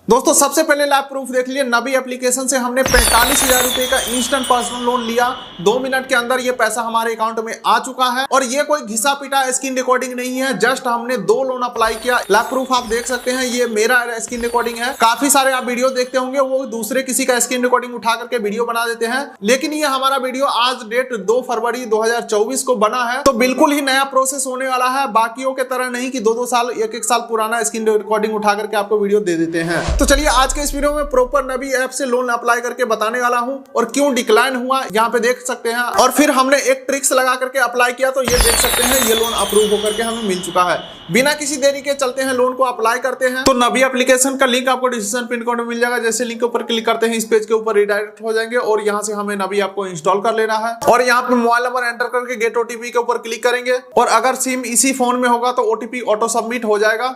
दोस्तों सबसे पहले लाइव प्रूफ देख लीजिए। नबी एप्लीकेशन से हमने 45,000 रुपए का इंस्टेंट पर्सनल लोन लिया। 2 मिनट के अंदर ये पैसा हमारे अकाउंट में आ चुका है और ये कोई घिसा पिटा स्क्रीन रिकॉर्डिंग नहीं है। जस्ट हमने 2 लोन अप्लाई किया। लाइव प्रूफ आप देख सकते हैं, ये मेरा स्क्रीन रिकॉर्डिंग है। काफी सारे आप वीडियो देखते होंगे, वो दूसरे किसी का स्क्रीन रिकॉर्डिंग उठा करके वीडियो बना देते हैं, लेकिन ये हमारा वीडियो आज डेट 2 फरवरी 2024 को बना है, तो बिल्कुल ही नया प्रोसेस होने वाला है। बाकियों के तरह नहीं कि 2-2 साल 1-1 साल पुराना स्क्रीन रिकॉर्डिंग उठा करके आपको वीडियो दे देते हैं। तो चलिए आज के इस वीडियो में प्रॉपर नबी ऐप से लोन अप्लाई करके बताने वाला हूं और क्यों डिक्लाइन हुआ यहाँ पे देख सकते हैं। और फिर हमने एक ट्रिक्स लगा करके अप्लाई किया, तो ये देख सकते हैं ये लोन अप्रूव होकर के हमें मिल चुका है। बिना किसी देरी के चलते हैं लोन को अप्लाई करते हैं। तो नबी एप्लीकेशन का लिंक आपको डिस्क्रिप्शन पिन कोड में मिल जाएगा। जैसे लिंक के ऊपर क्लिक करते हैं, इस पेज के ऊपर रिडायरेक्ट हो जाएंगे और यहाँ से हमें नबी ऐप को इंस्टॉल कर लेना है। और यहाँ पे मोबाइल नंबर एंटर करके गेट ओटीपी के ऊपर क्लिक करेंगे और अगर सिम इसी फोन में होगा तो ओटीपी ऑटो सबमिट हो जाएगा।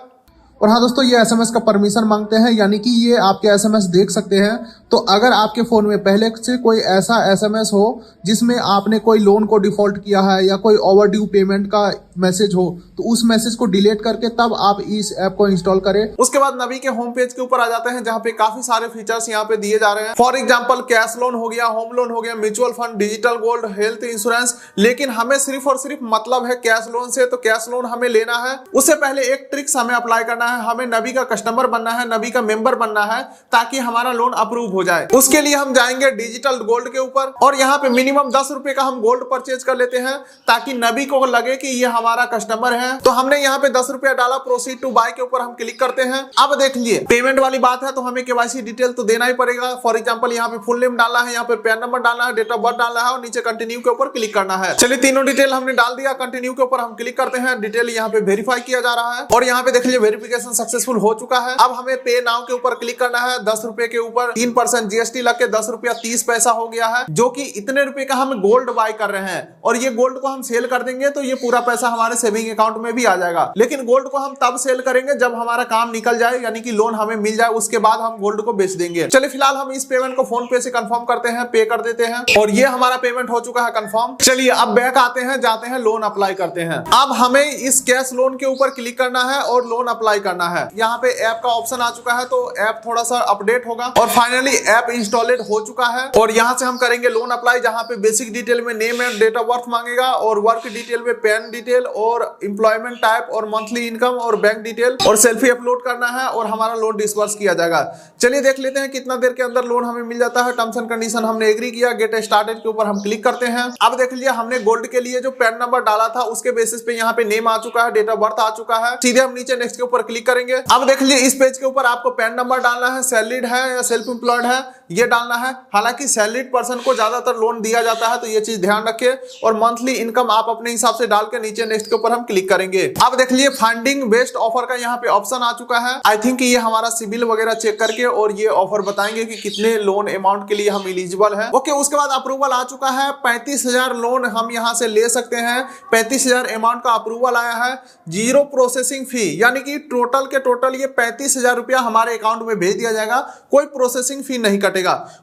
और हाँ दोस्तों, ये एसएमएस का परमिशन मांगते हैं, यानी कि ये आपके एसएमएस देख सकते हैं। तो अगर आपके फोन में पहले से कोई ऐसा एसएमएस हो जिसमें आपने कोई लोन को डिफॉल्ट किया है या कोई ओवरड्यू पेमेंट का मैसेज हो, तो उस मैसेज को डिलीट करके तब आप इस ऐप को इंस्टॉल करें। उसके बाद नबी के होम पेज के ऊपर आ जाते हैं, जहाँ पे काफी सारे फीचर्स यहाँ पे दिए जा रहे हैं। फॉर एग्जाम्पल कैश लोन हो गया, होम लोन हो गया, mutual fund, digital gold, health insurance. लेकिन हमें सिर्फ और सिर्फ मतलब है कैश लोन से, तो कैश लोन हमें लेना है। उससे पहले एक ट्रिक्स हमें अप्लाई करना है। हमें नबी का कस्टमर बनना है, नबी का मेंबर बनना है, ताकि हमारा लोन अप्रूव हो जाए। उसके लिए हम जाएंगे डिजिटल गोल्ड के ऊपर और यहाँ पे मिनिमम 10 रुपए का हम गोल्ड परचेज कर लेते हैं, ताकि नबी को लगे कि ये हमारा कस्टमर है। तो हमने यहाँ पे 10 रुपया डाला, प्रोसीड टू बाय के ऊपर हम क्लिक करते हैं। अब देख लिए पेमेंट वाली बात है, तो हमें केवाईसी डिटेल तो देना ही पड़ेगा। फॉर एग्जाम्पल यहाँ पे फुल नेम डालना है, यहाँ पे पैन नंबर डालना है, डेट ऑफ बर्थ डालना है और नीचे कंटिन्यू के ऊपर क्लिक करना है। चलिए तीनों डिटेल हमने डाल दिया। कंटिन्यू के ऊपर हम क्लिक करते हैं। डिटेल यहाँ पे वेरीफाई किया जा रहा है और यहाँ पे देख लीजिए वेरिफिकेशन सक्सेसफुल हो चुका है। अब हमें पे नाउ के ऊपर क्लिक करना है। 10 रुपए के ऊपर 3% जीएसटी लग के 10 रुपया 30 पैसा हो गया है, जो कि इतने रुपए का हम गोल्ड बाय कर रहे हैं। और ये गोल्ड को हम सेल कर देंगे तो ये पूरा पैसा हमारे सेविंग अकाउंट में भी आ जाएगा। लेकिन गोल्ड को हम तब सेल करेंगे जब हमारा काम निकल जाए, यानी कि लोन हमें मिल जाए, उसके बाद हम गोल्ड को बेच देंगे। चलिए फिलहाल हम इस पेमेंट को फोन पे से कंफर्म करते हैं, पे कर देते हैं और ये हमारा पेमेंट हो चुका है कंफर्म। चलिए अब बैक आते हैं, जाते हैं लोन अप्लाई करते हैं। अब हमें इस कैश लोन के ऊपर क्लिक करना है और लोन अप्लाई करना है। यहाँ पे ऐप का ऑप्शन आ चुका है, तो ऐप थोड़ा सा अपडेट होगा और फाइनली ऐप इंस्टॉलेड हो चुका है। और यहाँ से हम करेंगे लोन अप्लाई, जहाँ पे बेसिक डिटेल में name and date of birth मांगेगा और वर्क डिटेल में पैन डिटेल और एम्प्लॉयमेंट टाइप और मंथली इनकम और बैंक डिटेल और सेल्फी अपलोड करना है और हमारा लोन डिस्बर्स किया जाएगा। चलिए देख लेते हैं कितना देर के अंदर लोन हमें मिल जाता है। टर्म्स एंड कंडीशन हमने एग्री किया, गेट स्टार्टेड के ऊपर हम क्लिक करते हैं। अब देख लीजिए हमने गोल्ड के लिए जो पैन नंबर डाला था उसके बेसिस पे यहाँ पे नेम आ चुका है, डेट ऑफ बर्थ आ चुका है। सीधे हम नीचे नेक्स्ट के ऊपर क्लिक करेंगे। अब देख लीजिए इस पेज के ऊपर आपको पैन नंबर डालना है, सैलरीड है या सेल्फ एम्प्लॉयड है ये डालना है। हालांकि सैलरीड पर्सन को ज्यादातर लोन दिया जाता है, तो ये चीज ध्यान रखिए। और मंथली इनकम आप अपने हिसाब से डाल के नीचे नेक्स्ट के ऊपर हम क्लिक करेंगे। अब देख लीजिए फंडिंग बेस्ड ऑफर का यहाँ पे ऑप्शन आ चुका है। आई थिंक ये हमारा सिबिल वगैरह चेक करके और ये ऑफर बताएंगे कि कितने लोन अमाउंट के लिए हम एलिजिबल है। ओके, उसके बाद अप्रूवल आ चुका है। 35,000 लोन हम यहाँ से ले सकते हैं। 35,000 अमाउंट का अप्रूवल आया है। 0 प्रोसेसिंग फी, यानी कि टोटल के टोटल ये 35,000 रुपया हमारे अकाउंट में भेज दिया जाएगा, कोई प्रोसेसिंग फी नहीं कटेगा।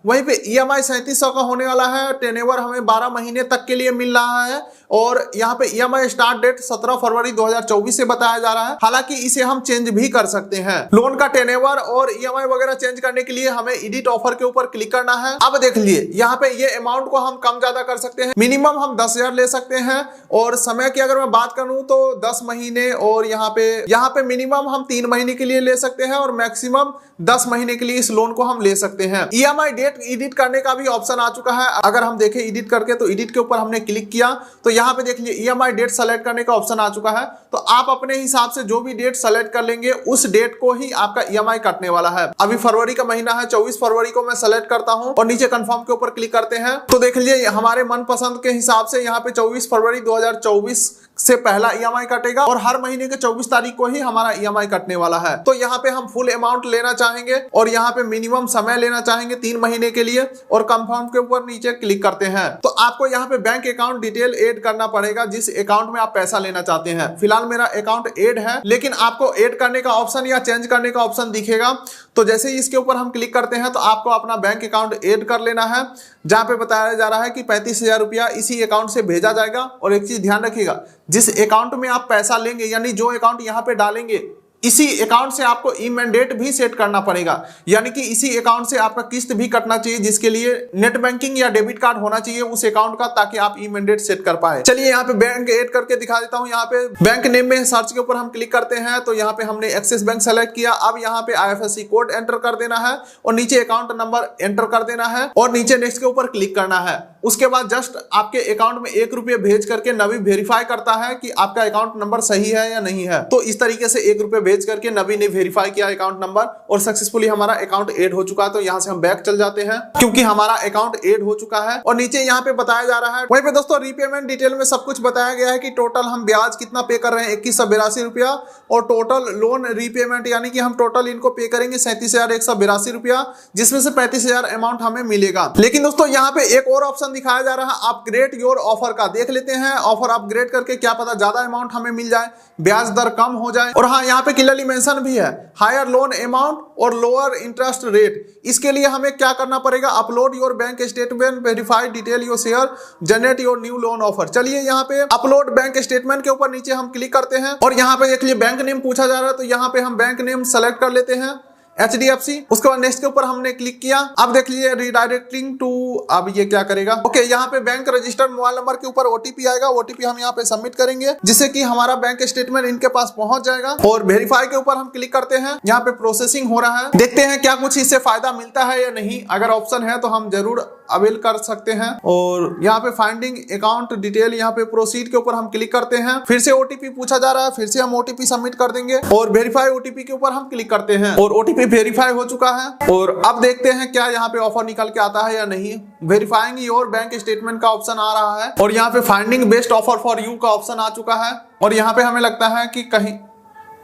वहीं पे ईएमआई 3700 का होने वाला है। टेनेवर हमें 12 महीने तक के लिए मिल रहा है और यहाँ पे ईएमआई स्टार्ट डेट 17 फरवरी 2024 से बताया जा रहा है। हालांकि इसे हम चेंज भी कर सकते हैं। लोन का टेनेवर और ईएमआई वगैरह चेंज करने के लिए हमें एडिट ऑफर के ऊपर क्लिक करना है। अब देख लिए यहाँ पे ये अमाउंट को हम कम ज्यादा कर सकते हैं। मिनिमम हम 10,000 ले सकते हैं और समय की अगर मैं बात करूं तो 10 महीने और यहाँ पे मिनिमम हम 3 महीने के लिए ले सकते हैं और मैक्सिमम 10 महीने के लिए इस लोन को हम ले सकते हैं। ईएमआई डेट एडिट करने का भी ऑप्शन आ चुका है। अगर हम देखें एडिट करके, तो एडिट के ऊपर हमने क्लिक किया तो यहाँ पे देख लीजिए ईएमआई डेट सेलेक्ट करने का ऑप्शन आ चुका है। तो आप अपने हिसाब से जो भी डेट सेलेक्ट कर लेंगे उस डेट को ही आपका ईएमआई कटने वाला है। अभी फरवरी का महीना है, 24 फरवरी को मैं सेलेक्ट करता हूं और नीचे कंफर्म के ऊपर क्लिक करते हैं। तो देख लीजिए हमारे मनपसंद के हिसाब से यहाँ पे 24 फरवरी 2024 से पहला ईएमआई कटेगा और हर महीने के 24 तारीख को ही हमारा ईएमआई कटने वाला है। तो यहाँ पे हम फुल अमाउंट लेना चाहेंगे और यहाँ पे मिनिमम समय लेना चाहेंगे 3 महीने के लिए और कंफर्म के ऊपर नीचे क्लिक करते हैं। तो आपको यहाँ पे बैंक अकाउंट डिटेल ऐड करना पड़ेगा, जिस अकाउंट में आप पैसा लेना चाहते हैं। फिलहाल मेरा अकाउंट ऐड है, लेकिन आपको ऐड करने का ऑप्शन या चेंज करने का ऑप्शन दिखेगा। तो जैसे ही इसके ऊपर हम क्लिक करते हैं तो आपको अपना बैंक अकाउंट ऐड कर लेना है, जहां पे बताया जा रहा है कि 35,000 रुपया इसी अकाउंट से भेजा जाएगा। और एक चीज ध्यान रखिएगा, जिस अकाउंट में आप पैसा लेंगे यानी जो अकाउंट यहाँ पे डालेंगे इसी अकाउंट से आपको इमीडिएट भी सेट करना पड़ेगा, यानी कि इसी अकाउंट से आपका किस्त भी कटना चाहिए, जिसके लिए नेट बैंकिंग या डेबिट कार्ड होना चाहिए उस अकाउंट का, ताकि आप इमीडिएट सेट कर पाए। चलिए यहाँ पे बैंक ऐड करके दिखा देता हूँ। यहाँ पे बैंक नेम में सर्च के ऊपर हम क्लिक करते हैं तो यहाँ पे हमने एक्सिस बैंक सेलेक्ट किया। अब यहाँ पे IFSC कोड एंटर कर देना है और नीचे अकाउंट नंबर एंटर कर देना है और नीचे नेक्स्ट के ऊपर क्लिक करना है। उसके बाद जस्ट आपके अकाउंट में 1 रुपये भेज करके नबी वेरीफाई करता है कि आपका अकाउंट नंबर सही है या नहीं है। तो इस तरीके से 1 रुपये भेज करके नबी ने वेरीफाई किया अकाउंट नंबर और सक्सेसफुली हमारा अकाउंट ऐड हो चुका है। तो यहाँ से हम बैक चल जाते हैं क्योंकि हमारा अकाउंट ऐड हो चुका है और नीचे यहाँ पे बताया जा रहा है। वहीं पे दोस्तों रीपेमेंट डिटेल में सब कुछ बताया गया है कि टोटल हम ब्याज कितना पे कर रहे हैं 2182 रुपया और टोटल लोन रीपेमेंट यानी कि हम टोटल इनको पे करेंगे 37,182 रुपया, जिसमें से 35,000 अमाउंट हमें मिलेगा। लेकिन दोस्तों यहाँ पे एक और ऑप्शन दिखाया जा रहा है अपग्रेड योर ऑफर का। देख लेते हैं ऑफर अपग्रेड करके, क्या पता ज्यादा अमाउंट हमें मिल जाए, ब्याज दर कम हो जाए। और हाँ, यहाँ पे क्लियरली मेंशन भी है हायर लोन अमाउंट और लोअर इंटरेस्ट रेट। इसके लिए हमें क्या करना पड़ेगा, upload your bank statement, verify detail your share, generate your new loan offer. चलिए यहाँ पे अपलोड बैंक स्टेटमेंट के ऊपर नीचे हम क्लिक करते हैं और यहाँ पे देख लीजिए बैंक नेम पूछा जा रहा है तो यहाँ पे हम बैंक नेम सेलेक्ट कर लेते हैं HDFC। उसके बाद नेक्स्ट के ऊपर हमने क्लिक किया। अब देख लीजिए रिडायरेक्टिंग टू, अब ये क्या करेगा, ओके यहाँ पे बैंक रजिस्टर्ड मोबाइल नंबर के ऊपर OTP आएगा। OTP हम यहाँ पे सबमिट करेंगे जिससे कि हमारा बैंक स्टेटमेंट इनके पास पहुंच जाएगा। और वेरीफाई के ऊपर हम क्लिक करते हैं, यहाँ पे प्रोसेसिंग हो रहा है। देखते हैं क्या कुछ इससे फायदा मिलता है या नहीं। अगर ऑप्शन है तो हम जरूर अवेल कर सकते हैं। और यहाँ पे फाइंडिंग अकाउंट डिटेल, यहाँ पे प्रोसीड के ऊपर हम क्लिक करते हैं। फिर से OTP पूछा जा रहा है, फिर से हम OTP सबमिट कर देंगे और वेरीफाई OTP के ऊपर हम क्लिक करते हैं और OTP वेरीफाई हो चुका है। और अब देखते हैं क्या यहाँ पे ऑफर निकल के आता है या नहीं। वेरीफाइंग योर बैंक स्टेटमेंट का ऑप्शन आ रहा है और यहाँ पे finding best offer for you का ऑप्शन आ चुका है। और यहाँ पे हमें लगता है कि कहीं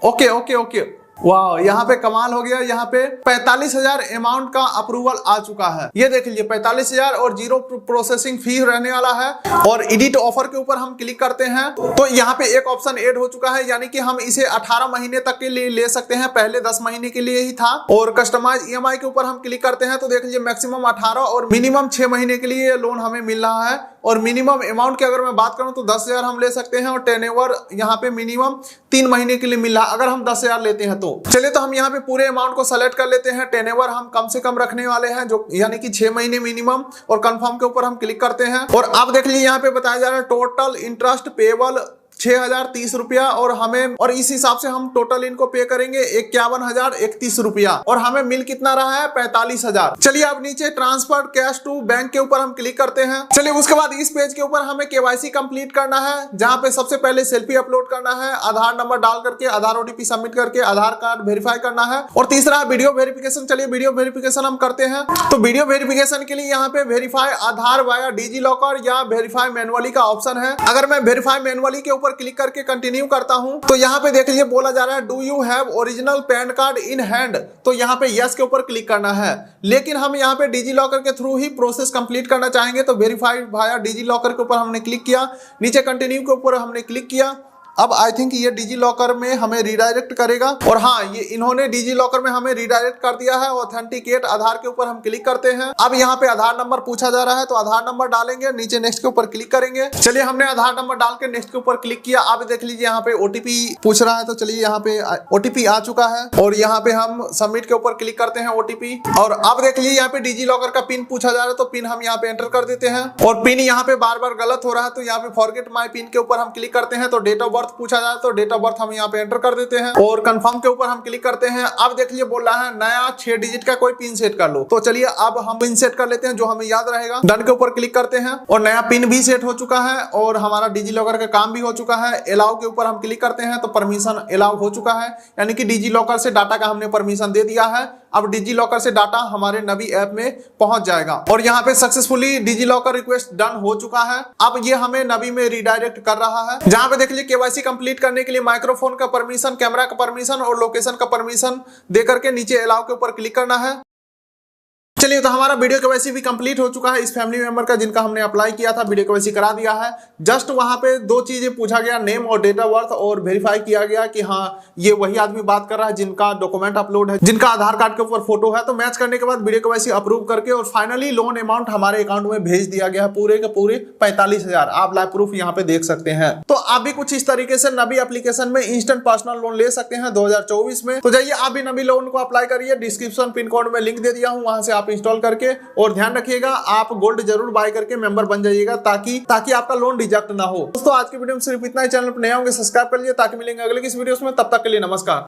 ओके ओके ओके वाह, यहाँ पे कमाल हो गया। यहाँ पे 45,000 अमाउंट का अप्रूवल आ चुका है। ये देख लीजिए 45,000 और 0 प्रोसेसिंग फी रहने वाला है। और एडिट ऑफर के ऊपर हम क्लिक करते हैं तो यहाँ पे एक ऑप्शन ऐड हो चुका है, यानी कि हम इसे 18 महीने तक के लिए ले सकते हैं। पहले 10 महीने के लिए ही था। और कस्टमाइज EMI के ऊपर हम क्लिक करते हैं तो देख लीजिए मैक्सिमम 18 और मिनिमम 6 महीने के लिए लोन हमें मिल रहा है। और मिनिमम अमाउंट की अगर मैं बात करूं तो 10,000 हम ले सकते हैं और टेनओवर यहाँ पे मिनिमम 3 महीने के लिए मिल रहा है अगर हम 10,000 लेते हैं तो। चलिए तो हम यहाँ पे पूरे अमाउंट को सेलेक्ट कर लेते हैं। टेनओवर हम कम से कम रखने वाले हैं, जो यानी कि 6 महीने मिनिमम। और कंफर्म के ऊपर हम क्लिक करते हैं और अब देख लीजिए यहाँ पे बताया जा रहा है टोटल इंटरेस्ट पेबल 6,030 रुपया और हमें, और इस हिसाब से हम टोटल इनको पे करेंगे 51,031 रुपया और हमें मिल कितना रहा है 45,000। चलिए अब नीचे ट्रांसफर कैश टू बैंक के ऊपर हम क्लिक करते हैं। चलिए उसके बाद इस पेज के ऊपर हमें KYC कंप्लीट करना है, जहां पे सबसे पहले सेल्फी अपलोड करना है, आधार नंबर डाल करके, आधार OTP सबमिट करके आधार कार्ड वेरीफाई करना है और तीसरा वीडियो वेरिफिकेशन। चलिए वीडियो वेरिफिकेशन हम करते हैं। तो वीडियो वेरिफिकेशन के लिए यहाँ पे वेरीफाई आधार वाया डिजी लॉकर या वेरीफाई मैनुअली का ऑप्शन है। अगर मैं वेरीफाई मैनुअली के ऊपर क्लिक करके कंटिन्यू करता हूं तो यहाँ पे देख लीजिए बोला जा रहा है do you have original pan card in hand, तो यहाँ पे यस के ऊपर क्लिक करना है। लेकिन हम यहाँ पे डिजी लॉकर के थ्रू ही प्रोसेस कंप्लीट करना चाहेंगे तो वेरीफाई वाया डिजी लॉकर के ऊपर हमने क्लिक किया, नीचे कंटिन्यू के ऊपर हमने क्लिक किया। अब आई थिंक ये डिजी लॉकर में हमें रिडायरेक्ट करेगा और हाँ, ये इन्होंने डिजी लॉकर में हमें रिडायरेक्ट कर दिया है। ऑथेंटिकेट आधार के ऊपर हम क्लिक करते हैं। अब यहाँ पे आधार नंबर पूछा जा रहा है तो आधार नंबर डालेंगे, नीचे नेक्स्ट के ऊपर क्लिक करेंगे। चलिए हमने आधार नंबर डाल के नेक्स्ट के ऊपर क्लिक किया। अब देख लीजिए यहाँ पे OTP पूछ रहा है तो चलिए यहाँ पे OTP आ चुका है और यहाँ पे हम सबमिट के ऊपर क्लिक करते हैं OTP। और अब देख लीजिए यहाँ पे डिजी लॉकर का पिन पूछा जा रहा है तो पिन हम यहाँ पे एंटर कर देते हैं और पिन यहाँ पे बार बार गलत हो रहा है तो यहाँ पे फॉरगेट माई पिन के ऊपर हम क्लिक करते हैं। तो डेट ऑफ बर्थ पूछा जा रहा है तो डेट ऑफ बर्थ हम यहाँ पे एंटर कर देते हैं और कंफर्म के ऊपर हम क्लिक करते हैं। अब देख लीजिए बोल रहा है नया 6 डिजिट का कोई पिन सेट कर लो, तो चलिए अब हम पिन सेट कर लेते हैं जो हमें याद रहेगा। डन के ऊपर क्लिक करते हैं और नया पिन भी सेट हो चुका है और हमारा डिजी लॉकर का काम भी हो चुका है। अलाउ के ऊपर हम क्लिक करते हैं तो परमिशन अलाउ हो चुका है, यानी कि डिजी लॉकर से डाटा का हमने परमिशन दे दिया है। अब डिजी लॉकर से डाटा हमारे नबी ऐप में पहुंच जाएगा और यहाँ पे successfully digi locker request done हो चुका है। अब ये हमें नबी में रिडायरेक्ट कर रहा है, जहां पे देख लीजिए KYC कंप्लीट करने के लिए माइक्रोफोन का परमिशन, कैमरा का परमिशन और लोकेशन का परमिशन देकर के नीचे अलाउ के ऊपर क्लिक करना है। चलिए, तो हमारा वीडियो केवाईसी भी कंप्लीट हो चुका है इस फैमिली मेंबर का जिनका हमने अप्लाई किया था, वीडियो केवाईसी करा दिया है। जस्ट वहां पे दो चीजें पूछा गया, नेम और डेट ऑफ बर्थ, और वेरीफाई किया गया कि हाँ ये वही आदमी बात कर रहा है जिनका डॉक्यूमेंट अपलोड है, जिनका आधार कार्ड के ऊपर फोटो है। तो मैच करने के बाद वीडियो केवाईसी अप्रूव करके और फाइनली लोन अमाउंट हमारे अकाउंट में भेज दिया गया है, पूरे के पूरे 45,000। आप लाइव प्रूफ यहाँ पे देख सकते हैं। तो आप भी कुछ इस तरीके से नबी एप्लीकेशन में इंस्टेंट पर्सनल लोन ले सकते हैं 2024 में। तो जाइए आप भी नबी लोन को अप्लाई करिए, डिस्क्रिप्शन पिन कोड में लिंक दे दिया हूं, वहां से आप इंस्टॉल करके, और ध्यान रखिएगा आप गोल्ड जरूर बाय करके मेंबर बन जाइएगा ताकि आपका लोन रिजेक्ट ना हो। दोस्तों आज की वीडियो में सिर्फ इतना ही। चैनल पर नए होंगे सब्सक्राइब कर लीजिए ताकि मिलेंगे अगले किसी वीडियो में। तब तक के लिए नमस्कार।